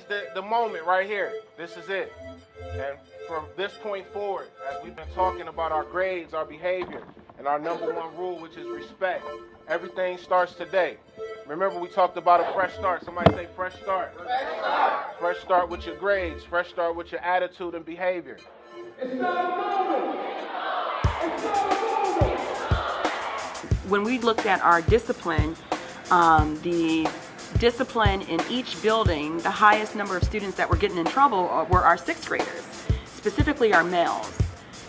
is the moment right here. This is it. And from this point forward, as we've been talking about our grades, our behavior, and our number one rule, which is respect, everything starts today. Remember, we talked about a fresh start. Somebody say fresh start. Fresh start. Fresh start with your grades. Fresh start with your attitude and behavior. It's not a moment. It's not a moment. When we looked at our discipline, the discipline in each building, the highest number of students that were getting in trouble were our sixth graders, specifically our males.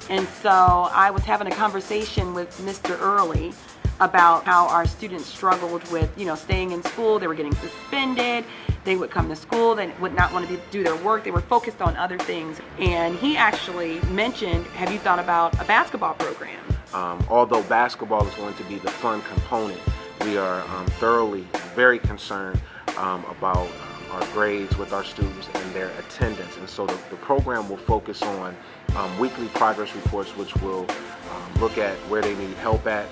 And so I was having a conversation with Mr. Early about how our students struggled with, staying in school. They were getting suspended. They would come to school. They would not want to do their work. They were focused on other things. And he actually mentioned, have you thought about a basketball program? Although basketball is going to be the fun component, we are thoroughly very concerned about our grades with our students and their attendance. And so the program will focus on weekly progress reports, which will look at where they need help at,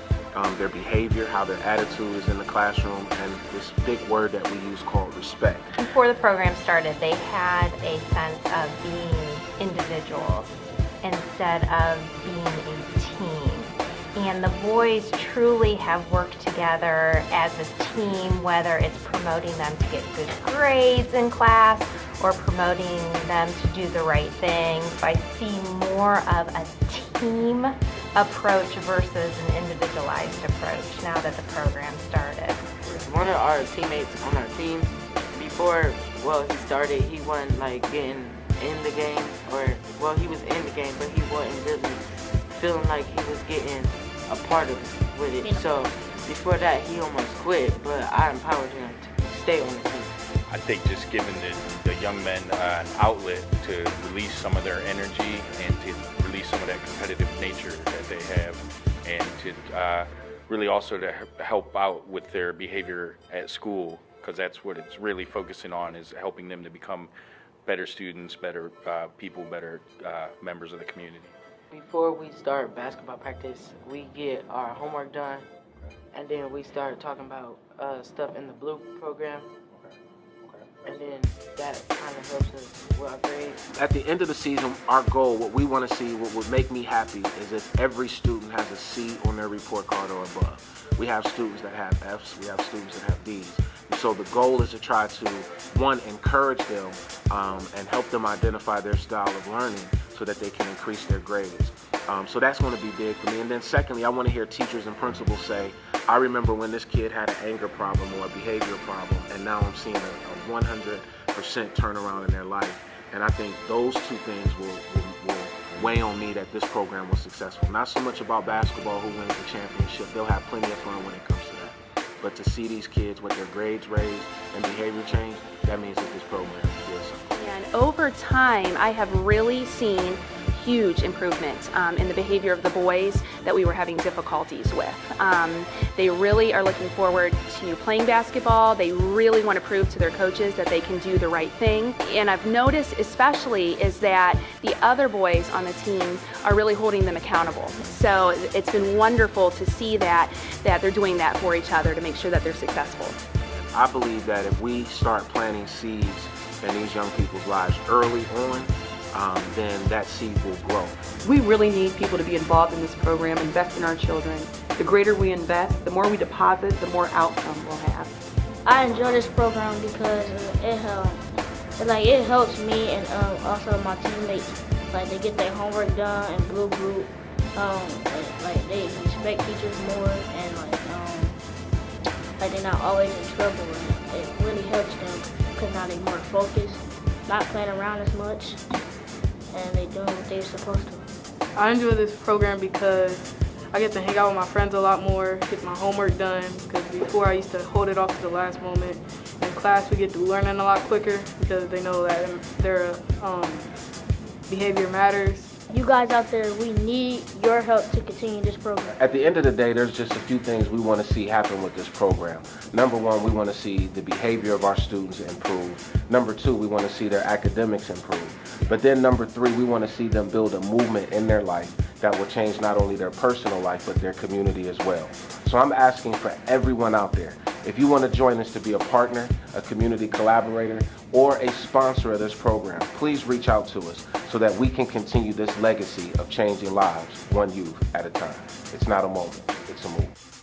their behavior, how their attitude is in the classroom, and this big word that we use called respect. Before the program started, they had a sense of being individuals instead of being a team. And the boys truly have worked together as a team, whether it's promoting them to get good grades in class or promoting them to do the right thing. I see more of a team approach versus an individualized approach now that the program started. One of our teammates on our team, before, he started, he wasn't getting in the game, he was in the game, but he wasn't really feeling like he was getting a part of it with it. So before that, he almost quit, but I empowered him to stay on the team. I think just giving the young men an outlet to release some of their energy and to release some of that competitive nature that they have, and to really also to help out with their behavior at school, because that's what it's really focusing on, is helping them to become better students, better people, better members of the community. Before we start basketball practice, we get our homework done, and then we start talking about stuff in the blue program. And then that kind of helps us with our grades. At the end of the season, our goal, what we want to see, what would make me happy, is if every student has a C on their report card or above. We have students that have Fs, we have students that have Ds. And so the goal is to try to, one, encourage them and help them identify their style of learning so that they can increase their grades. So that's going to be big for me. And then secondly, I want to hear teachers and principals say, I remember when this kid had an anger problem or a behavior problem, and now I'm seeing a 100% turnaround in their life. And I think those two things will weigh on me that this program was successful. Not so much about basketball, who wins the championship. They'll have plenty of fun when it comes to that. But to see these kids with their grades raised and behavior change, that means that this program is something. And over time, I have really seen huge improvement in the behavior of the boys that we were having difficulties with. They really are looking forward to playing basketball. They really want to prove to their coaches that they can do the right thing. And I've noticed especially is that the other boys on the team are really holding them accountable. So it's been wonderful to see that they're doing that for each other to make sure that they're successful. I believe that if we start planting seeds in these young people's lives early on, then that seed will grow. We really need people to be involved in this program, invest in our children. The greater we invest, the more we deposit, the more outcome we'll have. I enjoy this program because it helps me and also my teammates. They get their homework done in blue group. They respect teachers more, and they're not always in trouble. And it really helps them because now they're more focused, not playing around as much, and they're doing what they're supposed to. I enjoy this program because I get to hang out with my friends a lot more, get my homework done, because before I used to hold it off to the last moment. In class we get to learning a lot quicker because they know that their behavior matters. You guys out there, we need your help to continue this program. At the end of the day, there's just a few things we want to see happen with this program. Number one, we want to see the behavior of our students improve. Number two, we want to see their academics improve. But then number three, we want to see them build a movement in their life that will change not only their personal life, but their community as well. So I'm asking for everyone out there, If you want to join us to be a partner, a community collaborator, or a sponsor of this program, please reach out to us so that we can continue this legacy of changing lives, one youth at a time. It's not a moment, it's a move.